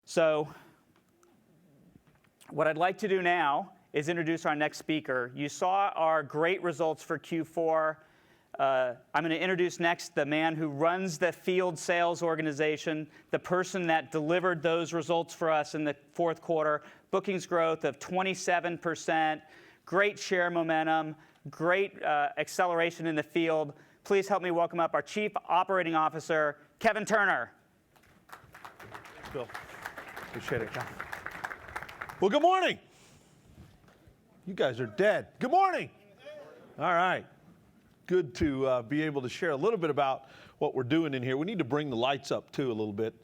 So what I'd like to do now is introduce our next speaker. You saw our great results for Q4. I'm going to introduce next the man who runs the field sales organization, the person that delivered those results for us in the fourth quarter. Bookings growth of 27%, great share momentum, great acceleration in the field. Please help me welcome up our Chief Operating Officer, Kevin Turner. Thanks, Bill. Appreciate it, John. Well, good morning. You guys are dead. Good morning. All right. Good to be able to share a little bit about what we're doing in here. We need to bring the lights up, too, a little bit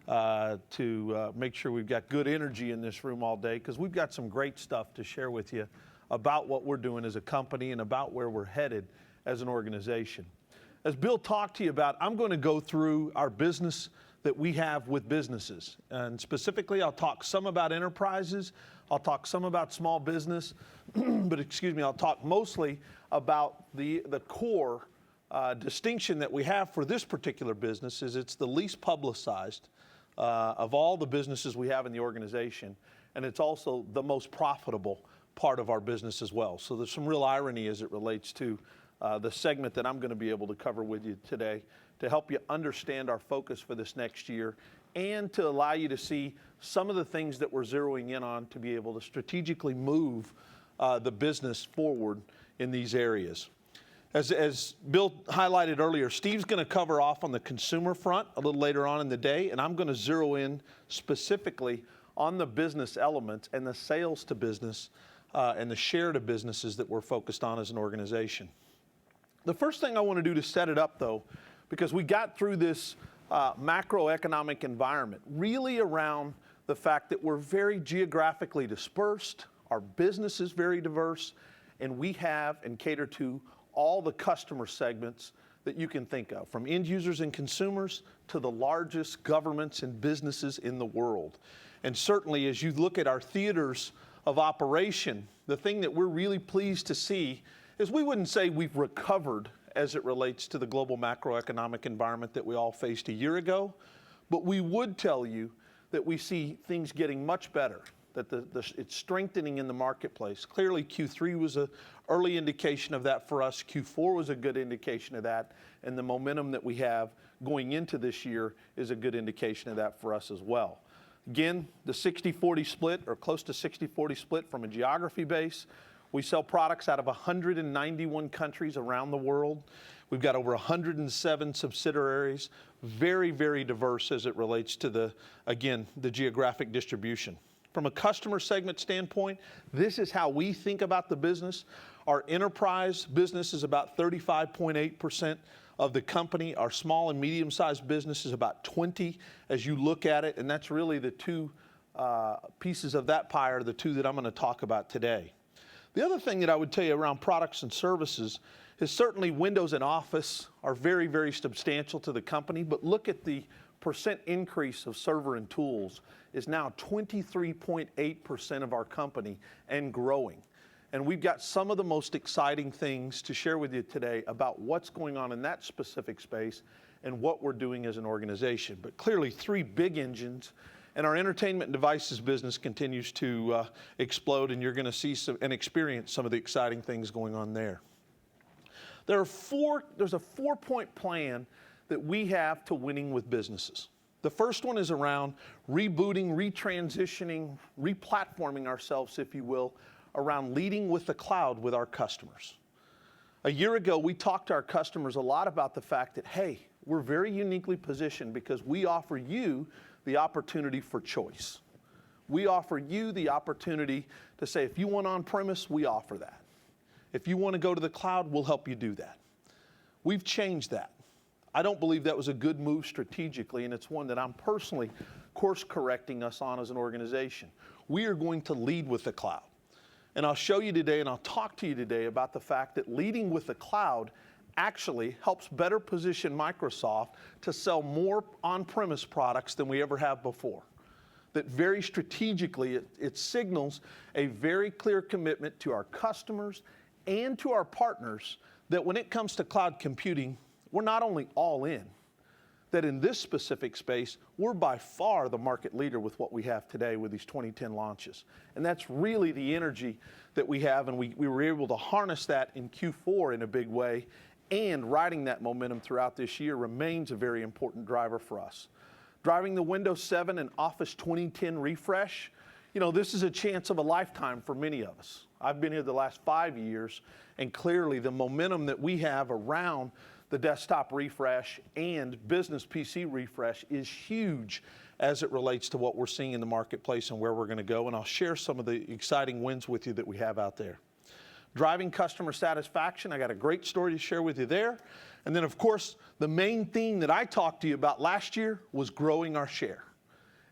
to make sure we've got good energy in this room all day, because we've got some great stuff to share with you about what we're doing as a company and about where we're headed as an organization. As Bill talked to you about, I'm going to go through our business that we have with businesses. And specifically, I'll talk some about enterprises, I'll talk some about small business, but I'll talk mostly about the core distinction that we have for this particular business is it's the least publicized of all the businesses we have in the organization, and it's also the most profitable part of our business as well. So there's some real irony as it relates to the segment that I'm going to be able to cover with you today to help you understand our focus for this next year and to allow you to see some of the things that we're zeroing in on to be able to strategically move the business forward in these areas. As Bill highlighted earlier, Steve's going to cover off on the consumer front a little later on in the day, and I'm going to zero in specifically on the business elements and the sales to business and the share to businesses that we're focused on as an organization. The first thing I want to do to set it up, though, because we got through this macroeconomic environment really around the fact that we're very geographically dispersed, our business is very diverse, and we have and cater to all the customer segments that you can think of, from end users and consumers to the largest governments and businesses in the world. And certainly as you look at our theaters of operation, the thing that we're really pleased to see is we wouldn't say we've recovered as it relates to the global macroeconomic environment that we all faced a year ago, but we would tell you that we see things getting much better, that it's strengthening in the marketplace. Clearly Q3 was an early indication of that for us. Q4 was a good indication of that, and the momentum that we have going into this year is a good indication of that for us as well. Again, the 60-40 split, or close to 60-40 split from a geography base. We sell products out of 191 countries around the world. We've got over 107 subsidiaries, very, very diverse as it relates to the geographic distribution. From a customer segment standpoint, this is how we think about the business. Our enterprise business is about 35.8% of the company. Our small and medium-sized business is about 20 as you look at it, and that's really the two pieces of that pie are the two that I'm going to talk about today. The other thing that I would tell you around products and services is certainly Windows and Office are very, very substantial to the company, but look at the percent increase of server and tools is now 23.8% of our company and growing. And we've got some of the most exciting things to share with you today about what's going on in that specific space and what we're doing as an organization. But clearly three big engines. And our entertainment devices business continues to explode, and you're going to see and experience some of the exciting things going on there. There's a 4-point plan that we have to winning with businesses. The first one is around rebooting, retransitioning, replatforming ourselves, if you will, around leading with the cloud with our customers. A year ago, we talked to our customers a lot about the fact that, hey, we're very uniquely positioned because we offer you the opportunity for choice. We offer you the opportunity to say, if you want on-premise, we offer that. If you want to go to the cloud, we'll help you do that. We've changed that. I don't believe that was a good move strategically, and it's one that I'm personally course correcting us on as an organization. We are going to lead with the cloud. And I'll show you today and I'll talk to you today about the fact that leading with the cloud actually helps better position Microsoft to sell more on-premise products than we ever have before. That very strategically, it signals a very clear commitment to our customers and to our partners that when it comes to cloud computing, we're not only all in, that in this specific space, we're by far the market leader with what we have today with these 2010 launches. And that's really the energy that we have, and we were able to harness that in Q4 in a big way, and riding that momentum throughout this year remains a very important driver for us. Driving the Windows 7 and Office 2010 refresh, you know, this is a chance of a lifetime for many of us. I've been here the last 5 years, and clearly the momentum that we have around the desktop refresh and business PC refresh is huge as it relates to what we're seeing in the marketplace and where we're going to go. And I'll share some of the exciting wins with you that we have out there. Driving customer satisfaction, I got a great story to share with you there. And then, of course, the main theme that I talked to you about last year was growing our share.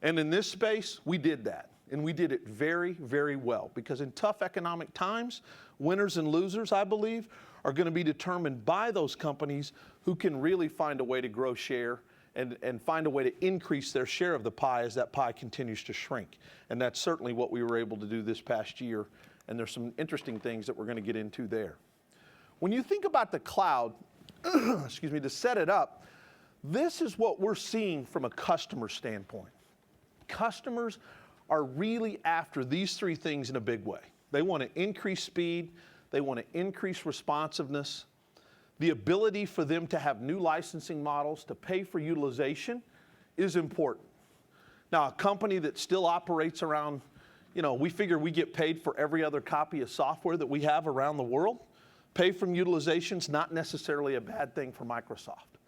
And in this space, we did that. And we did it very, very well, because in tough economic times, winners and losers, I believe, are going to be determined by those companies who can really find a way to grow share and find a way to increase their share of the pie as that pie continues to shrink. And that's certainly what we were able to do this past year. And there's some interesting things that we're going to get into there. When you think about the cloud, excuse me, to set it up, this is what we're seeing from a customer standpoint. Customers are really after these three things in a big way. They want to increase speed, they want to increase responsiveness, the ability for them to have new licensing models to pay for utilization is important. Now, a company that still operates around, you know, we figure we get paid for every other copy of software that we have around the world. Pay from utilization is not necessarily a bad thing for Microsoft.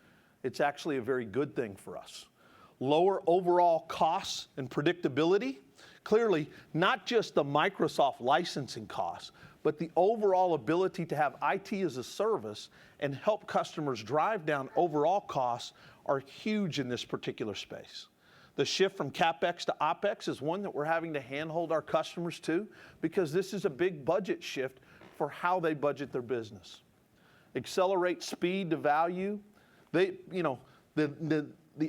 It's actually a very good thing for us. Lower overall costs and predictability. Clearly, not just the Microsoft licensing costs, but the overall ability to have IT as a service and help customers drive down overall costs are huge in this particular space. The shift from CapEx to OpEx is one that we're having to handhold our customers to, because this is a big budget shift for how they budget their business. Accelerate speed to value. The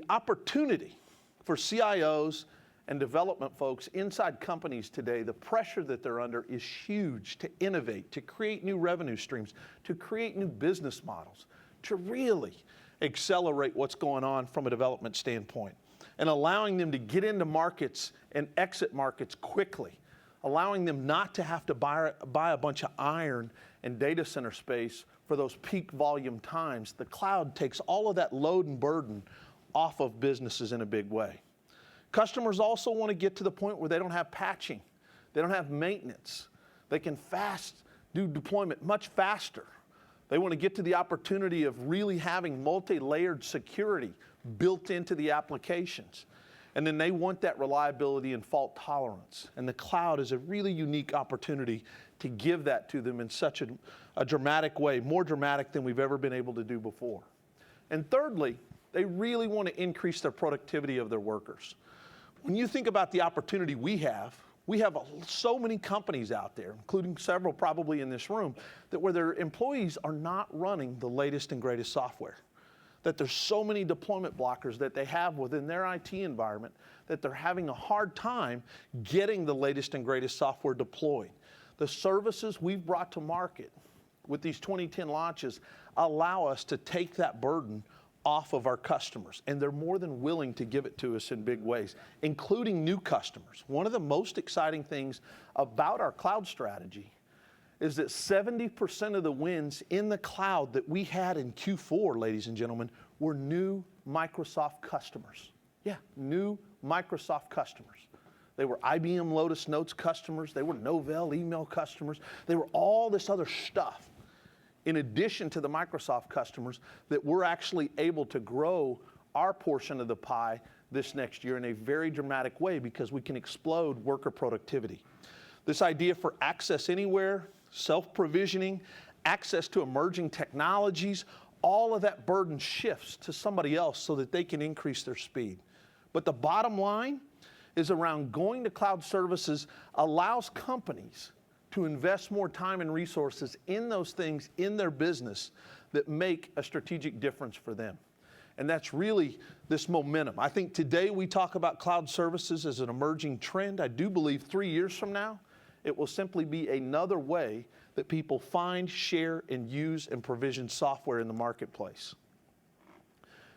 opportunity for CIOs and development folks inside companies today, the pressure that they're under is huge to innovate, to create new revenue streams, to create new business models, to really accelerate what's going on from a development standpoint, and allowing them to get into markets and exit markets quickly, allowing them not to have to buy a bunch of iron and data center space for those peak volume times. The cloud takes all of that load and burden off of businesses in a big way. Customers also want to get to the point where they don't have patching, they don't have maintenance. They can do deployment much faster. They want to get to the opportunity of really having multi-layered security built into the applications. And then they want that reliability and fault tolerance. And the cloud is a really unique opportunity to give that to them in such a dramatic way, more dramatic than we've ever been able to do before. And thirdly, they really want to increase their productivity of their workers. When you think about the opportunity we have so many companies out there, including several probably in this room, that where their employees are not running the latest and greatest software. That there's so many deployment blockers that they have within their IT environment that they're having a hard time getting the latest and greatest software deployed. The services we've brought to market with these 2010 launches allow us to take that burden off of our customers, and they're more than willing to give it to us in big ways, including new customers. One of the most exciting things about our cloud strategy is that 70% of the wins in the cloud that we had in Q4, ladies and gentlemen, were new Microsoft customers. Yeah, new Microsoft customers. They were IBM Lotus Notes customers. They were Novell email customers. They were all this other stuff in addition to the Microsoft customers that we're actually able to grow our portion of the pie this next year in a very dramatic way, because we can explode worker productivity. This idea for access anywhere, self-provisioning, access to emerging technologies, all of that burden shifts to somebody else so that they can increase their speed. But the bottom line is around going to cloud services allows companies to invest more time and resources in those things in their business that make a strategic difference for them. And that's really this momentum. I think today we talk about cloud services as an emerging trend. I do believe 3 years from now, it will simply be another way that people find, share, and use and provision software in the marketplace.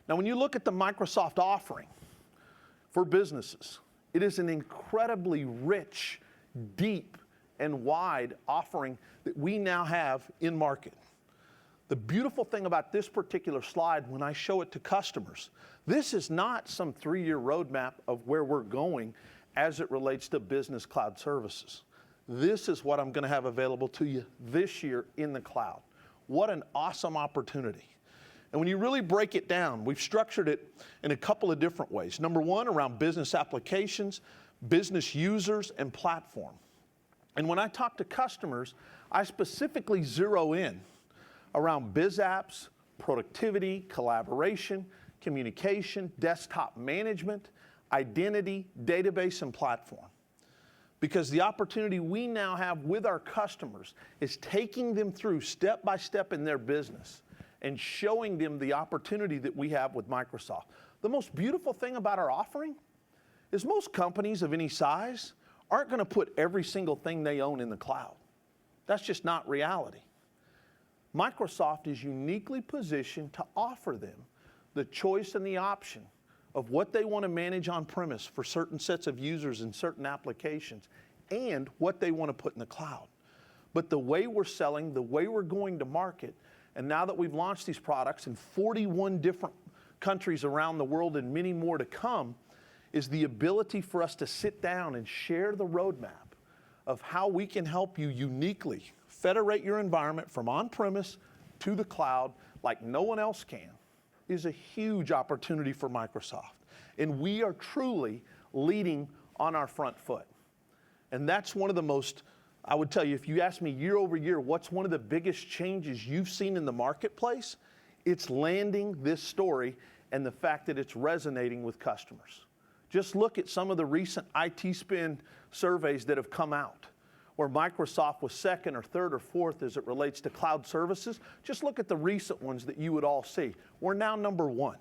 Now, when you look at the Microsoft offering for businesses, it is an incredibly rich, deep, and wide offering that we now have in market. The beautiful thing about this particular slide, when I show it to customers, this is not some 3-year roadmap of where we're going as it relates to business cloud services. This is what I'm going to have available to you this year in the cloud. What an awesome opportunity. And when you really break it down, we've structured it in a couple of different ways. Number one, around business applications, business users, and platform. And when I talk to customers, I specifically zero in around biz apps, productivity, collaboration, communication, desktop management, identity, database, and platform. Because the opportunity we now have with our customers is taking them through step by step in their business and showing them the opportunity that we have with Microsoft. The most beautiful thing about our offering is most companies of any size aren't going to put every single thing they own in the cloud. That's just not reality. Microsoft is uniquely positioned to offer them the choice and the option of what they want to manage on-premise for certain sets of users and certain applications, and what they want to put in the cloud. But the way we're selling, the way we're going to market, and now that we've launched these products in 41 different countries around the world and many more to come, is the ability for us to sit down and share the roadmap of how we can help you uniquely federate your environment from on-premise to the cloud like no one else can, is a huge opportunity for Microsoft. And we are truly leading on our front foot. And that's one of the most, I would tell you, if you ask me year over year, what's one of the biggest changes you've seen in the marketplace? It's landing this story and the fact that it's resonating with customers. Just look at some of the recent IT spend surveys that have come out, where Microsoft was second or third or fourth as it relates to cloud services. Just look at the recent ones that you would all see. We're now number one.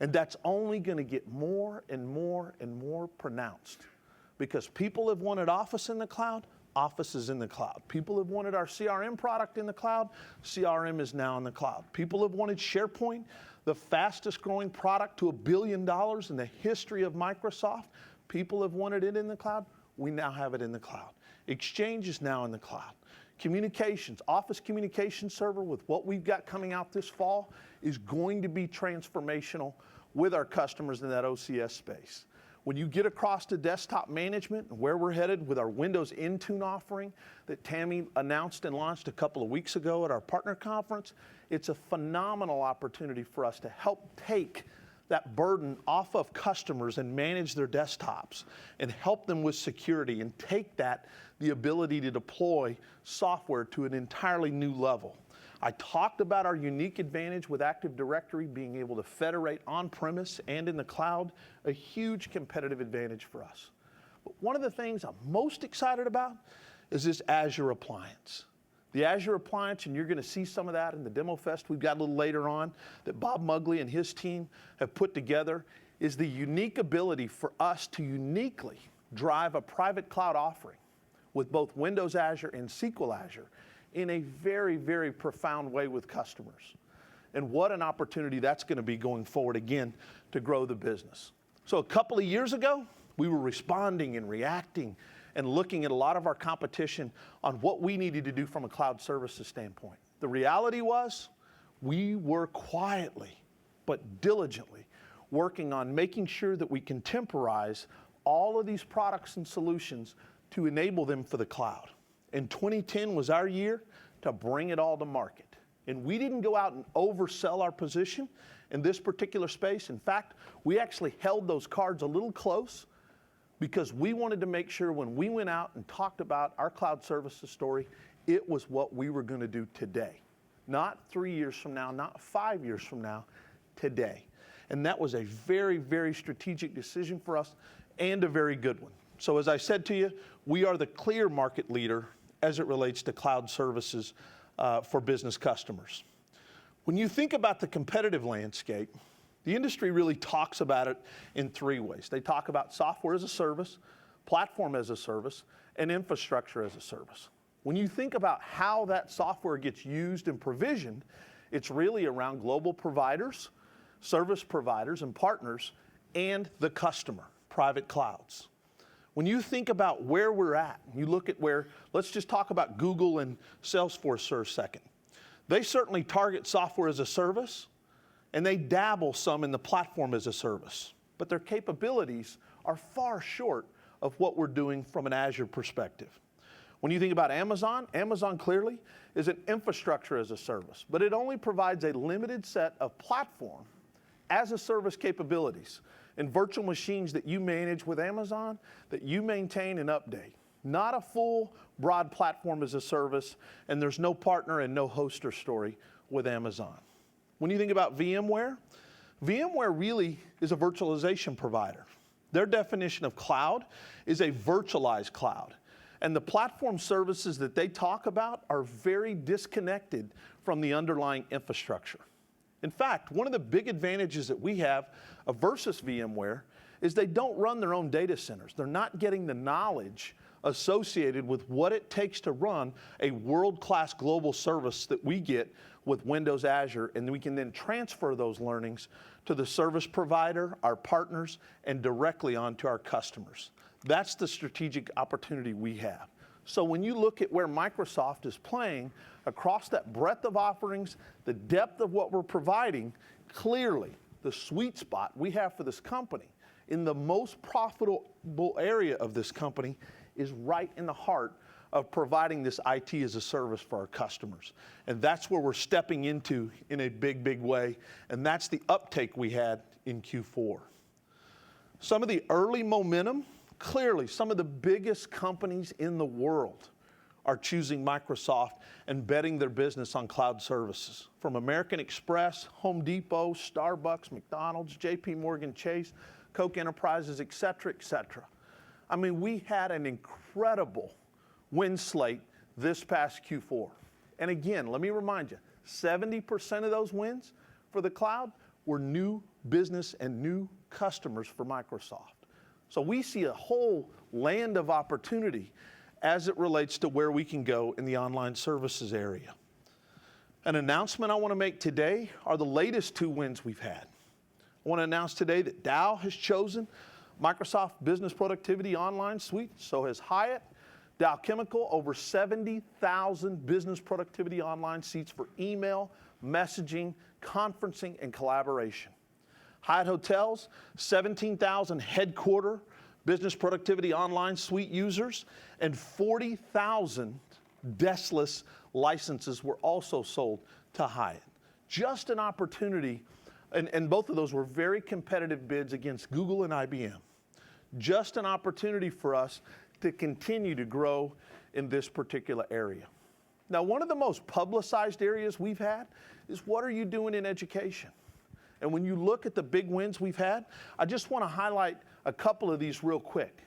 And that's only going to get more and more and more pronounced, because people have wanted Office in the cloud, Office is in the cloud. People have wanted our CRM product in the cloud, CRM is now in the cloud. People have wanted SharePoint, the fastest growing product to $1 billion in the history of Microsoft. People have wanted it in the cloud, we now have it in the cloud. Exchange is now in the cloud. Communications, Office Communication Server with what we've got coming out this fall is going to be transformational with our customers in that OCS space. When you get across to desktop management and where we're headed with our Windows Intune offering that Tammy announced and launched a couple of weeks ago at our partner conference, it's a phenomenal opportunity for us to help take that burden off of customers and manage their desktops and help them with security and take that, the ability to deploy software to an entirely new level. I talked about our unique advantage with Active Directory being able to federate on-premise and in the cloud, a huge competitive advantage for us. But one of the things I'm most excited about is this Azure appliance. The Azure appliance, and you're going to see some of that in the Demo Fest we've got a little later on, that Bob Mugley and his team have put together, is the unique ability for us to uniquely drive a private cloud offering with both Windows Azure and SQL Azure in a very, very profound way with customers. And what an opportunity that's going to be going forward again to grow the business. So a couple of years ago, we were responding and reacting and looking at a lot of our competition on what we needed to do from a cloud services standpoint. The reality was we were quietly but diligently working on making sure that we contemporize all of these products and solutions to enable them for the cloud. And 2010 was our year to bring it all to market. And we didn't go out and oversell our position in this particular space. In fact, we actually held those cards a little close, because we wanted to make sure when we went out and talked about our cloud services story, it was what we were going to do today. Not 3 years from now, not 5 years from now, today. And that was a very, very strategic decision for us and a very good one. So as I said to you, we are the clear market leader as it relates to cloud services for business customers. When you think about the competitive landscape, the industry really talks about it in 3 ways. They talk about software as a service, platform as a service, and infrastructure as a service. When you think about how that software gets used and provisioned, it's really around global providers service providers and partners, and the customer, private clouds. When you think about where we're at, you look at where, let's just talk about Google and Salesforce for a second. They certainly target software as a service, and they dabble some in the platform as a service. But their capabilities are far short of what we're doing from an Azure perspective. When you think about Amazon, Amazon clearly is an infrastructure as a service, but it only provides a limited set of platform as a service capabilities and virtual machines that you manage with Amazon, that you maintain and update. Not a full, broad platform as a service, and there's no partner and no hoster story with Amazon. When you think about VMware, VMware really is a virtualization provider. Their definition of cloud is a virtualized cloud. And the platform services that they talk about are very disconnected from the underlying infrastructure. In fact, one of the big advantages that we have versus VMware is they don't run their own data centers. They're not getting the knowledge associated with what it takes to run a world-class global service that we get with Windows Azure, and we can then transfer those learnings to the service provider, our partners, and directly onto our customers. That's the strategic opportunity we have. So when you look at where Microsoft is playing across that breadth of offerings, the depth of what we're providing, clearly the sweet spot we have for this company in the most profitable area of this company is right in the heart of providing this IT as a service for our customers. And that's where we're stepping into in a big, big way. And that's the uptake we had in Q4. Some of the early momentum, clearly some of the biggest companies in the world are choosing Microsoft and betting their business on cloud services. From American Express, Home Depot, Starbucks, McDonald's, JP Morgan Chase, Koch Enterprises, et cetera, et cetera. I mean, we had an incredible win slate this past Q4. And again, let me remind you, 70% of those wins for the cloud were new business and new customers for Microsoft. So we see a whole land of opportunity as it relates to where we can go in the online services area. An announcement I want to make today are the latest 2 wins we've had. I want to announce today that Dow has chosen Microsoft Business Productivity Online Suite, so has Hyatt. Dow Chemical, over 70,000 business productivity online seats for email, messaging, conferencing, and collaboration. Hyatt Hotels, 17,000 headquarter business productivity online suite users, and 40,000 deskless licenses were also sold to Hyatt. Just an opportunity, and both of those were very competitive bids against Google and IBM. Just an opportunity for us to continue to grow in this particular area. Now, one of the most publicized areas we've had is what are you doing in education? And when you look at the big wins we've had, I just want to highlight a couple of these real quick.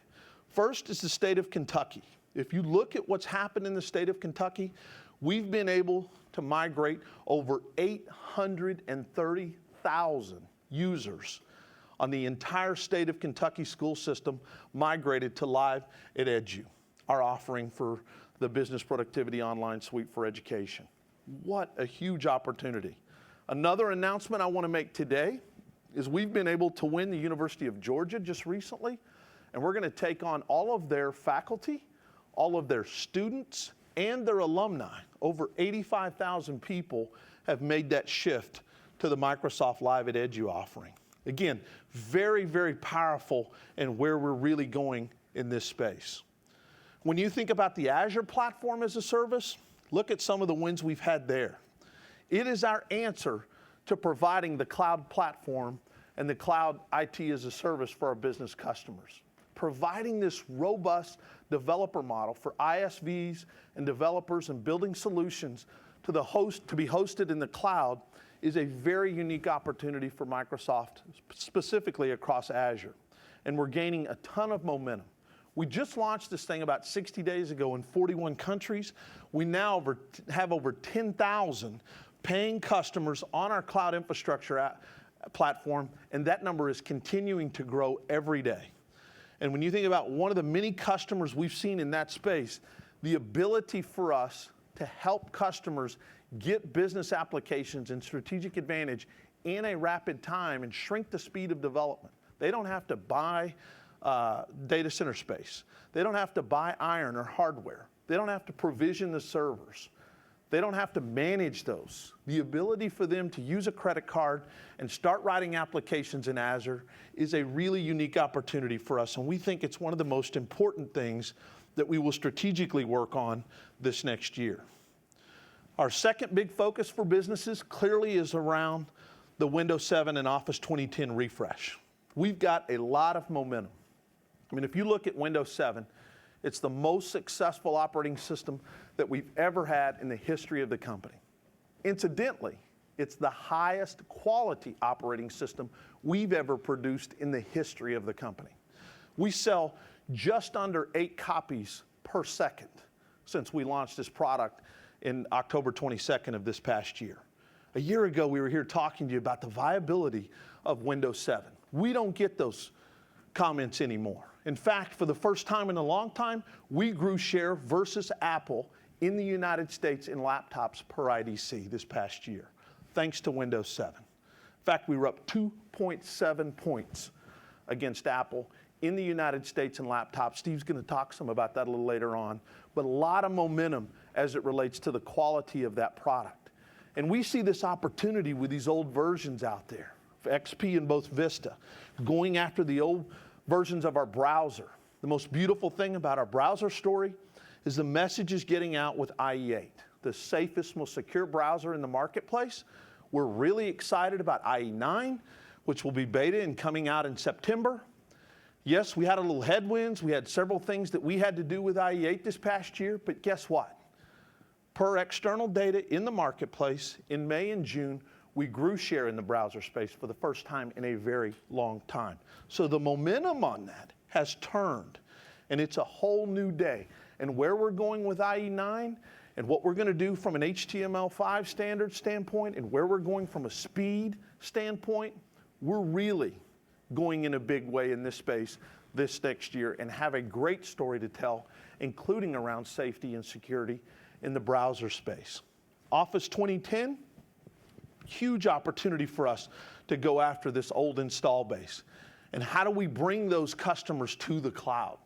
First is the state of Kentucky. If you look at what's happened in the state of Kentucky, we've been able to migrate over 830,000 users on the entire state of Kentucky school system migrated to live at Edu, our offering for the Business Productivity Online Suite for Education. What a huge opportunity. Another announcement I want to make today is we've been able to win the University of Georgia just recently, and we're going to take on all of their faculty, all of their students, and their alumni. Over 85,000 people have made that shift to the Microsoft Live at Edu offering. Again, very, very powerful in where we're really going in this space. When you think about the Azure platform as a service, look at some of the wins we've had there. It is our answer to providing the cloud platform and the cloud IT as a service for our business customers. Providing this robust developer model for ISVs and developers and building solutions to be hosted in the cloud is a very unique opportunity for Microsoft, specifically across Azure. And we're gaining a ton of momentum. We just launched this thing about 60 days ago in 41 countries. We now have over 10,000 paying customers on our cloud infrastructure platform, and that number is continuing to grow every day. And when you think about one of the many customers we've seen in that space, the ability for us to help customers get business applications and strategic advantage in a rapid time and shrink the speed of development. They don't have to buy data center space. They don't have to buy iron or hardware. They don't have to provision the servers. They don't have to manage those. The ability for them to use a credit card and start writing applications in Azure is a really unique opportunity for us, and we think it's one of the most important things that we will strategically work on this next year. Our second big focus for businesses clearly is around the Windows 7 and Office 2010 refresh. We've got a lot of momentum. I mean, if you look at Windows 7, it's the most successful operating system that we've ever had in the history of the company. Incidentally, it's the highest quality operating system we've ever produced in the history of the company. We sell just under 8 copies per second since we launched this product in October 22nd of this past year. A year ago, we were here talking to you about the viability of Windows 7. We don't get those comments anymore. In fact, for the first time in a long time, we grew share versus Apple in the United States in laptops per IDC this past year, thanks to Windows 7. In fact, we were up 2.7 points against Apple in the United States in laptops. Steve's going to talk some about that a little later on, but a lot of momentum as it relates to the quality of that product. And we see this opportunity with these old versions out there, XP and both Vista, going after the old versions of our browser. The most beautiful thing about our browser story is the message is getting out with IE8, the safest, most secure browser in the marketplace. We're really excited about IE9, which will be beta and coming out in September. Yes, we had a little headwinds. We had several things that we had to do with IE8 this past year, but guess what? Per external data in the marketplace, in May and June, we grew share in the browser space for the first time in a very long time. So the momentum on that has turned, and it's a whole new day. And where we're going with IE9 and what we're going to do from an HTML5 standard standpoint and where we're going from a speed standpoint, we're really going in a big way in this space this next year and have a great story to tell, including around safety and security in the browser space. Office 2010, huge opportunity for us to go after this old install base. And how do we bring those customers to the cloud?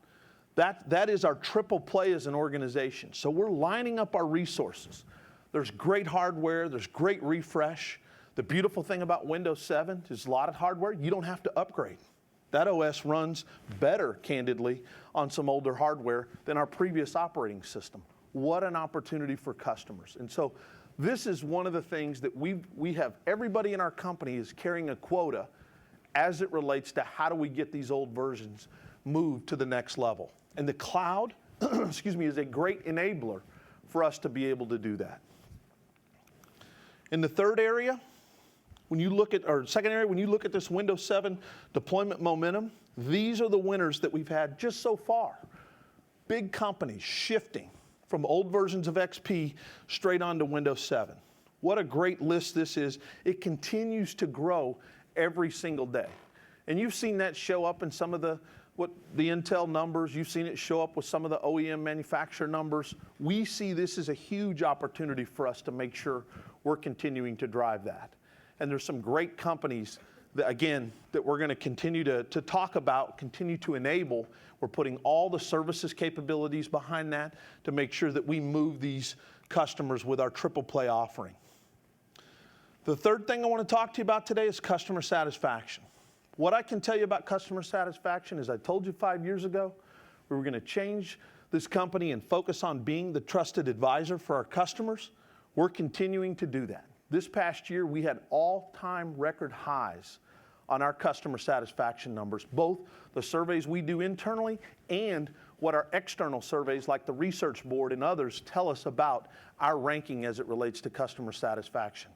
That is our triple play as an organization. So we're lining up our resources. There's great hardware, there's great refresh. The beautiful thing about Windows 7 is a lot of hardware, you don't have to upgrade. That OS runs better, candidly, on some older hardware than our previous operating system. What an opportunity for customers. And so this is one of the things that we have, everybody in our company is carrying a quota as it relates to how do we get these old versions moved to the next level. And the cloud, is a great enabler for us to be able to do that. In the third area, second area, when you look at this Windows 7 deployment momentum, these are the winners that we've had just so far. Big companies shifting from old versions of XP straight onto Windows 7. What a great list this is. It continues to grow every single day. And you've seen that show up in some of the Intel numbers. You've seen it show up with some of the OEM manufacturer numbers. We see this as a huge opportunity for us to make sure we're continuing to drive that. And there's some great companies that, again, that we're going to continue to talk about, continue to enable. We're putting all the services capabilities behind that to make sure that we move these customers with our triple play offering. The third thing I want to talk to you about today is customer satisfaction. What I can tell you about customer satisfaction is I told you 5 years ago we were going to change this company and focus on being the trusted advisor for our customers. We're continuing to do that. This past year we had all-time record highs on our customer satisfaction numbers, both the surveys we do internally and what our external surveys like the Research Board and others tell us about our ranking as it relates to customer satisfaction.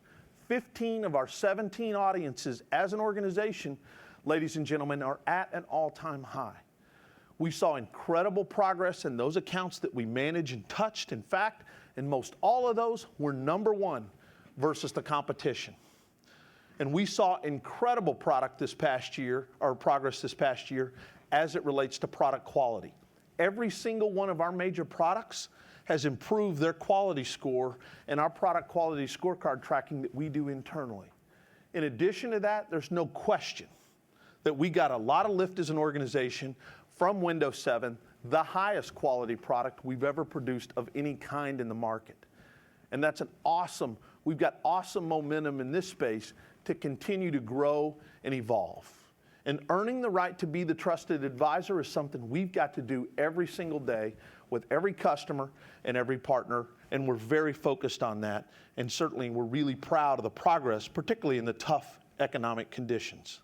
15 of our 17 audiences as an organization, ladies and gentlemen, are at an all-time high. We saw incredible progress in those accounts that we managed and touched. In fact, in most all of those, we're number one versus the competition. And we saw incredible progress this past year as it relates to product quality. Every single one of our major products has improved their quality score in our product quality scorecard tracking that we do internally. In addition to that, there's no question that we got a lot of lift as an organization from Windows 7, the highest quality product we've ever produced of any kind in the market. And that's we've got awesome momentum in this space to continue to grow and evolve. And earning the right to be the trusted advisor is something we've got to do every single day with every customer and every partner, and we're very focused on that. And certainly we're really proud of the progress, particularly in the tough economic conditions.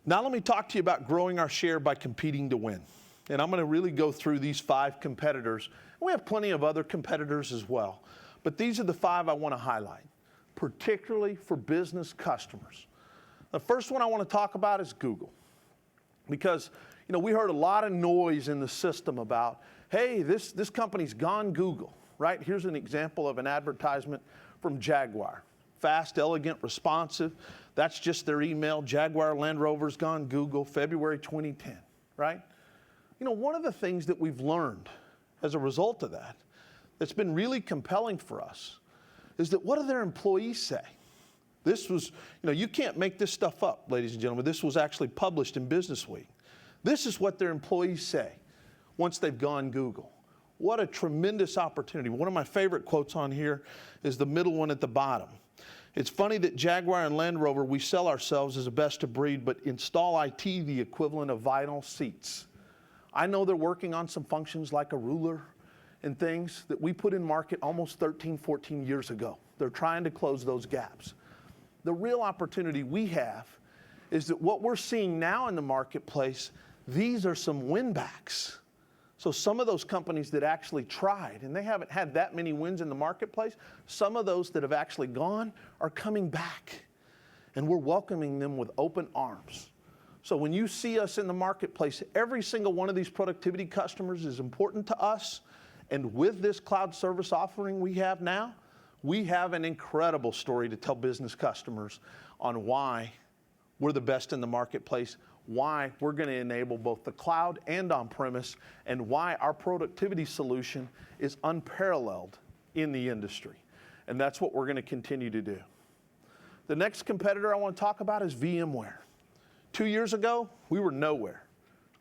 Now let me talk to you about growing our share by competing to win. And I'm going to really go through these 5 competitors. We have plenty of other competitors as well, but these are the 5 I want to highlight, particularly for business customers. The first one I want to talk about is Google, because we heard a lot of noise in the system about, hey, this company's gone Google, right? Here's an example of an advertisement from Jaguar. Fast, elegant, responsive. That's just their email. Jaguar Land Rover's gone Google, February 2010, right? One of the things that we've learned as a result of that that's been really compelling for us is that what do their employees say? This was, you can't make this stuff up, ladies and gentlemen. This was actually published in Business Week. This is what their employees say once they've gone Google. What a tremendous opportunity. One of my favorite quotes on here is the middle one at the bottom. It's funny that Jaguar and Land Rover, we sell ourselves as a best of breed, but install IT the equivalent of vinyl seats. I know they're working on some functions like a ruler and things that we put in market almost 13, 14 years ago. They're trying to close those gaps. The real opportunity we have is that what we're seeing now in the marketplace, these are some win backs. So some of those companies that actually tried, and they haven't had that many wins in the marketplace, some of those that have actually gone are coming back. And we're welcoming them with open arms. So when you see us in the marketplace, every single one of these productivity customers is important to us. And with this cloud service offering we have now, we have an incredible story to tell business customers on why we're the best in the marketplace, why we're going to enable both the cloud and on-premise, and why our productivity solution is unparalleled in the industry. And that's what we're going to continue to do. The next competitor I want to talk about is VMware. 2 years ago, we were nowhere.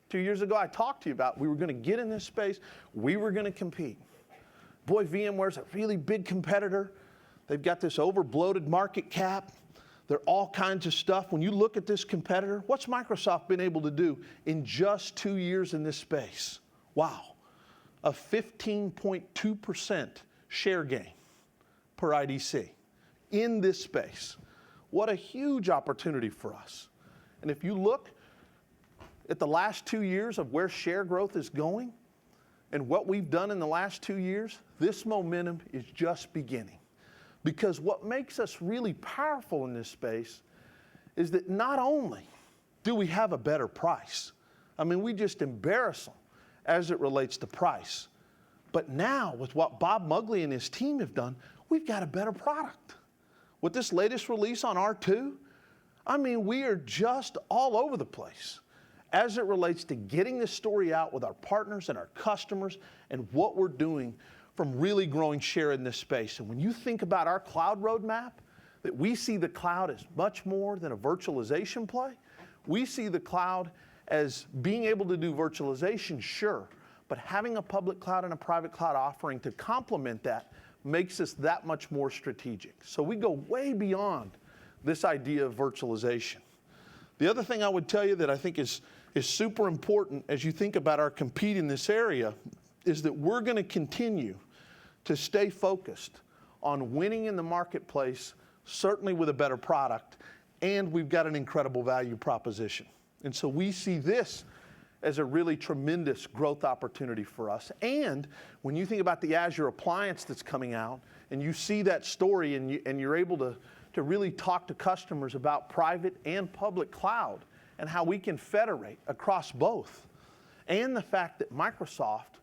2 years ago, I talked to you about we were going to get in this space, we were going to compete. Boy, VMware's a really big competitor. They've got this over-bloated market cap. They're all kinds of stuff. When you look at this competitor, what's Microsoft been able to do in just 2 years in this space? Wow, a 15.2% share gain per IDC in this space. What a huge opportunity for us. And if you look at the last 2 years of where share growth is going and what we've done in the last 2 years, this momentum is just beginning. Because what makes us really powerful in this space is that not only do we have a better price, I mean, we just embarrass them as it relates to price. But now, with what Bob Mugley and his team have done, we've got a better product. With this latest release on R2, I mean, we are just all over the place as it relates to getting this story out with our partners and our customers and what we're doing from really growing share in this space. And when you think about our cloud roadmap, that we see the cloud as much more than a virtualization play. We see the cloud as being able to do virtualization, sure, but having a public cloud and a private cloud offering to complement that makes us that much more strategic. So we go way beyond this idea of virtualization. The other thing I would tell you that I think is super important as you think about our compete in this area is that we're going to continue to stay focused on winning in the marketplace, certainly with a better product, and we've got an incredible value proposition. And so we see this as a really tremendous growth opportunity for us. And when you think about the Azure appliance that's coming out, and you see that story and you're able to really talk to customers about private and public cloud and how we can federate across both, and the fact that Microsoft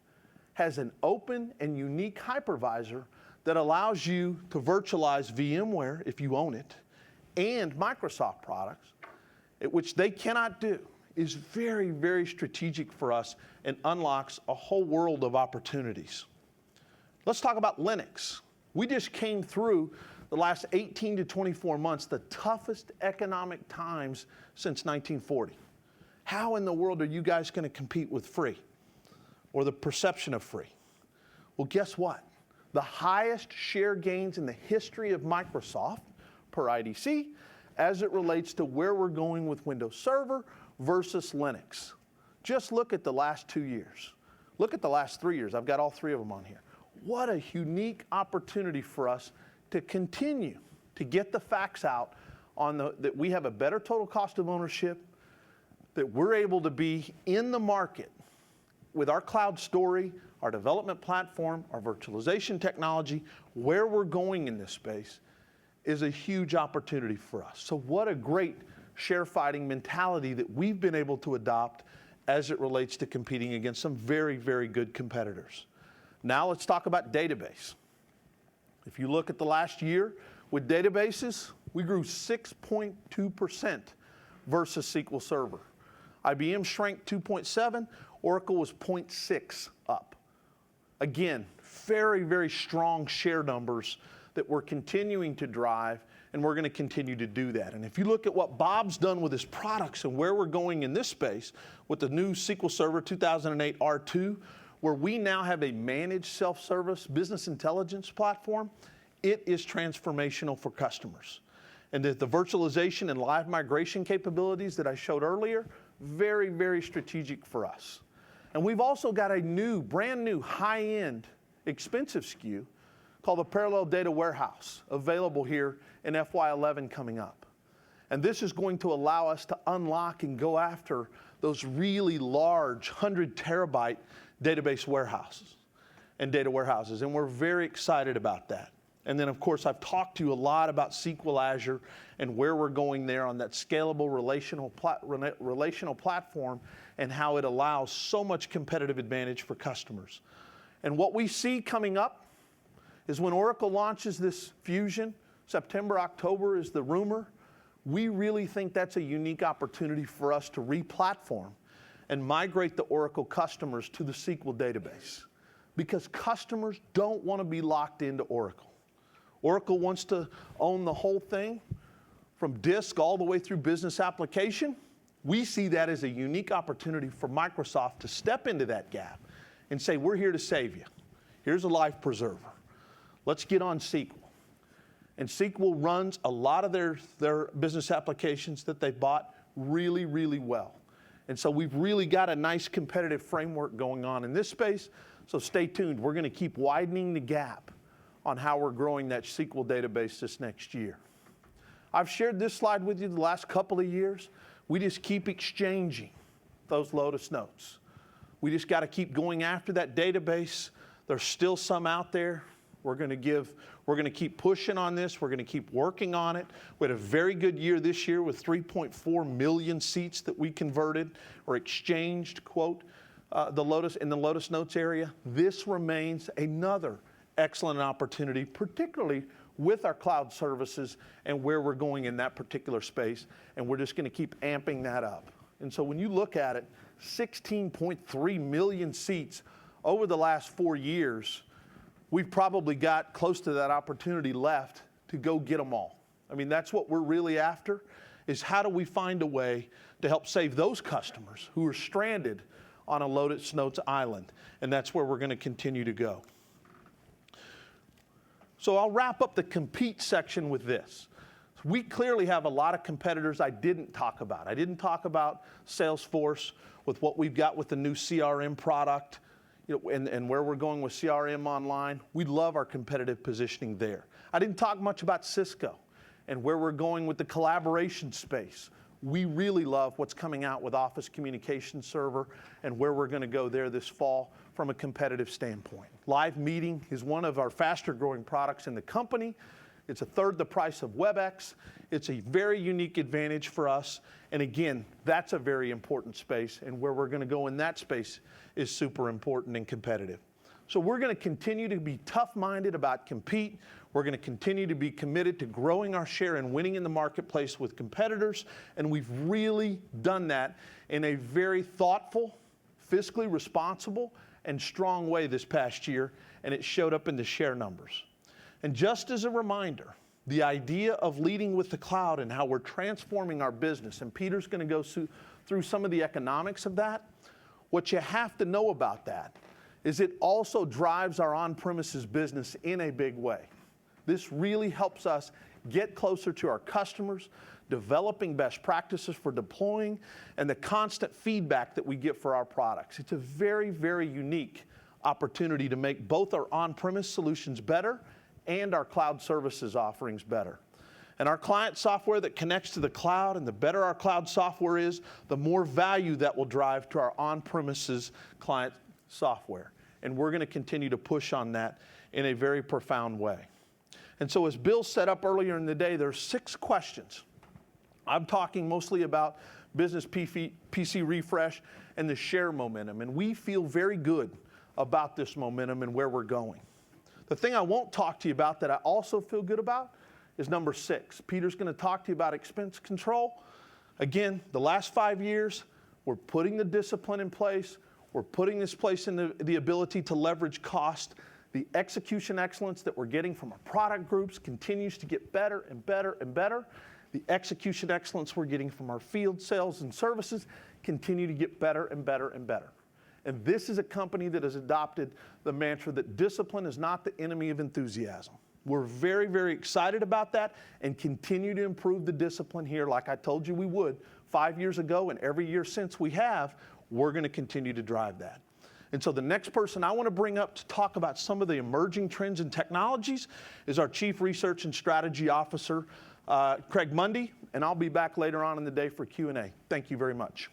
has an open and unique hypervisor that allows you to virtualize VMware if you own it, and Microsoft products, which they cannot do, is very, very strategic for us and unlocks a whole world of opportunities. Let's talk about Linux. We just came through the last 18 to 24 months, the toughest economic times since 1940. How in the world are you guys going to compete with free or the perception of free? Well, guess what? The highest share gains in the history of Microsoft, per IDC, as it relates to where we're going with Windows Server versus Linux. Just look at the last 2 years. Look at the last 3 years. I've got all 3 of them on here. What a unique opportunity for us to continue to get the facts out on that we have a better total cost of ownership, that we're able to be in the market with our cloud story, our development platform, our virtualization technology, where we're going in this space is a huge opportunity for us. So what a great share fighting mentality that we've been able to adopt as it relates to competing against some very, very good competitors. Now let's talk about database. If you look at the last year with databases, we grew 6.2% versus SQL Server. IBM shrank 2.7, Oracle was 0.6 up. Again, very, very strong share numbers that we're continuing to drive, and we're going to continue to do that. And if you look at what Bob's done with his products and where we're going in this space with the new SQL Server 2008 R2, where we now have a managed self-service business intelligence platform, it is transformational for customers. And the virtualization and live migration capabilities that I showed earlier, very, very strategic for us. And we've also got a brand new, high-end, expensive SKU called the Parallel Data Warehouse, available here in FY11 coming up. And this is going to allow us to unlock and go after those really large 100 terabyte database warehouses and data warehouses. And we're very excited about that. And then, of course, I've talked to you a lot about SQL Azure and where we're going there on that scalable relational platform and how it allows so much competitive advantage for customers. And what we see coming up is when Oracle launches this Fusion, September, October is the rumor, we really think that's a unique opportunity for us to re-platform and migrate the Oracle customers to the SQL database, because customers don't want to be locked into Oracle. Oracle wants to own the whole thing from disk all the way through business application. We see that as a unique opportunity for Microsoft to step into that gap and say, we're here to save you. Here's a life preserver. Let's get on SQL. And SQL runs a lot of their business applications that they bought really, really well. And so we've really got a nice competitive framework going on in this space. So stay tuned. We're going to keep widening the gap on how we're growing that SQL database this next year. I've shared this slide with you the last couple of years. We just keep exchanging those Lotus notes. We just got to keep going after that database. There's still some out there. We're going to keep pushing on this. We're going to keep working on it. We had a very good year this year with 3.4 million seats that we converted or exchanged, quote, in the Lotus Notes area. This remains another excellent opportunity, particularly with our cloud services and where we're going in that particular space. And we're just going to keep amping that up. And so when you look at it, 16.3 million seats over the last 4 years, we've probably got close to that opportunity left to go get them all. I mean, that's what we're really after, is how do we find a way to help save those customers who are stranded on a Lotus Notes island. And that's where we're going to continue to go. So I'll wrap up the compete section with this. We clearly have a lot of competitors I didn't talk about. I didn't talk about Salesforce with what we've got with the new CRM product, and where we're going with CRM Online. We love our competitive positioning there. I didn't talk much about Cisco and where we're going with the collaboration space. We really love what's coming out with Office Communication Server and where we're going to go there this fall from a competitive standpoint. Live Meeting is one of our faster growing products in the company. It's a third the price of WebEx. It's a very unique advantage for us. And again, that's a very important space, and where we're going to go in that space is super important and competitive. So we're going to continue to be tough-minded about compete. We're going to continue to be committed to growing our share and winning in the marketplace with competitors. And we've really done that in a very thoughtful, fiscally responsible, and strong way this past year, and it showed up in the share numbers. And just as a reminder, the idea of leading with the cloud and how we're transforming our business, and Peter's going to go through some of the economics of that. What you have to know about that is it also drives our on-premises business in a big way. This really helps us get closer to our customers, developing best practices for deploying, and the constant feedback that we get for our products. It's a very, very unique opportunity to make both our on-premise solutions better and our cloud services offerings better. And our client software that connects to the cloud, and the better our cloud software is, the more value that will drive to our on-premises client software. And we're going to continue to push on that in a very profound way. And so as Bill set up earlier in the day, there's 6 questions. I'm talking mostly about business PC refresh and the share momentum. And we feel very good about this momentum and where we're going. The thing I won't talk to you about that I also feel good about is number 6. Peter's going to talk to you about expense control. Again, the last 5 years, we're putting the discipline in place. We're putting this place in the ability to leverage cost. The execution excellence that we're getting from our product groups continues to get better and better and better. The execution excellence we're getting from our field sales and services continue to get better and better and better. And this is a company that has adopted the mantra that discipline is not the enemy of enthusiasm. We're very, very excited about that and continue to improve the discipline here like I told you we would 5 years ago, and every year since we have, we're going to continue to drive that. And so the next person I want to bring up to talk about some of the emerging trends and technologies is our Chief Research and Strategy Officer, Craig Mundy, and I'll be back later on in the day for Q&A. Thank you very much.